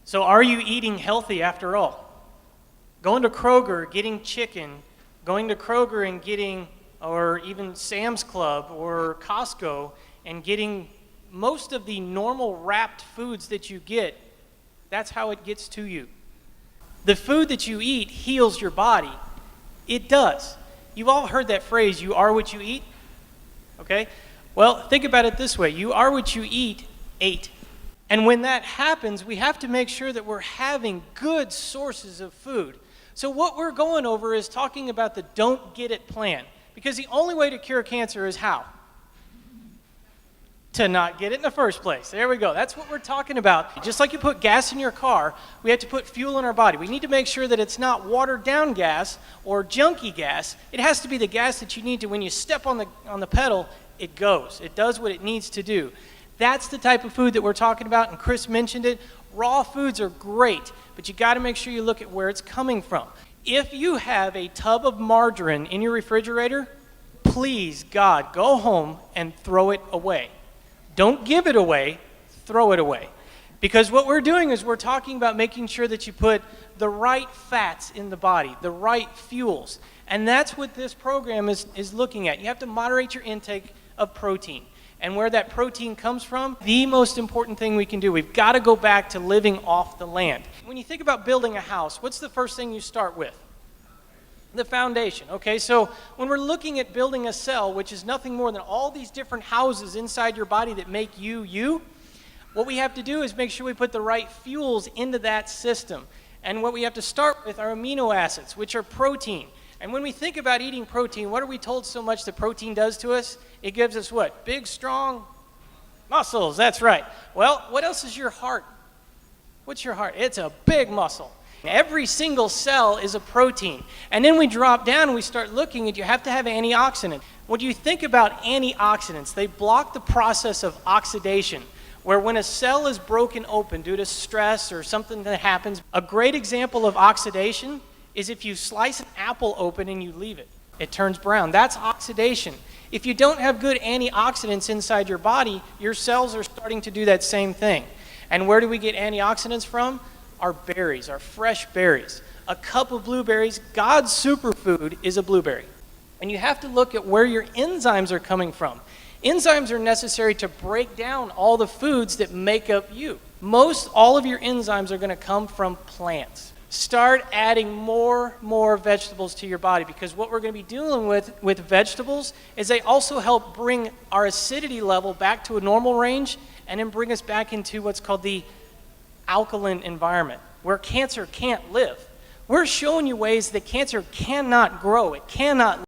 So are you eating healthy after all? Going to Kroger, getting chicken, going to Kroger and getting, or even Sam's Club or Costco, and getting most of the normal wrapped foods that you get, that's how it gets to you. The food that you eat heals your body. It does. You've all heard that phrase, you are what you eat, okay? Well, think about it this way, you are what you eat, ate. And when that happens, we have to make sure that we're having good sources of food. So what we're going over is talking about the don't get it plan. Because the only way to cure cancer is how? To not get it in the first place. There we go. That's what we're talking about. Just like you put gas in your car, we have to put fuel in our body. We need to make sure that it's not watered down gas or junky gas. It has to be the gas that you need to, when you step on the pedal, it goes. It does what it needs to do. That's the type of food that we're talking about, and Chris mentioned it. Raw foods are great, but you got to make sure you look at where it's coming from. If you have a tub of margarine in your refrigerator, please, God, go home and throw it away. Don't give it away, throw it away. Because what we're doing is we're talking about making sure that you put the right fats in the body, the right fuels. And that's what this program is looking at. You have to moderate your intake of protein. And where that protein comes from, the most important thing we can do, we've got to go back to living off the land. When you think about building a house, what's the first thing you start with? The foundation. Okay, so when we're looking at building a cell, which is nothing more than all these different houses inside your body that make you, what we have to do is make sure we put the right fuels into that system. And what we have to start with are amino acids, which are protein. And when we think about eating protein, what are we told so much that protein does to us? It gives us what? Big, strong muscles. That's right. Well, what else is your heart? What's your heart? It's a big muscle. Every single cell is a protein. And then we drop down and we start looking at you have to have antioxidants. When you think about antioxidants, they block the process of oxidation, where when a cell is broken open due to stress or something that happens, a great example of oxidation is if you slice an apple open and you leave it. It turns brown. That's oxidation. If you don't have good antioxidants inside your body, your cells are starting to do that same thing. And where do we get antioxidants from? Our berries, our fresh berries. A cup of blueberries, God's superfood, is a blueberry. And you have to look at where your enzymes are coming from. Enzymes are necessary to break down all the foods that make up you. Most all of your enzymes are going to come from plants. Start adding more vegetables to your body, because what we're going to be dealing with vegetables is they also help bring our acidity level back to a normal range and then bring us back into what's called the alkaline environment, where cancer can't live. We're showing you ways that cancer cannot grow. It cannot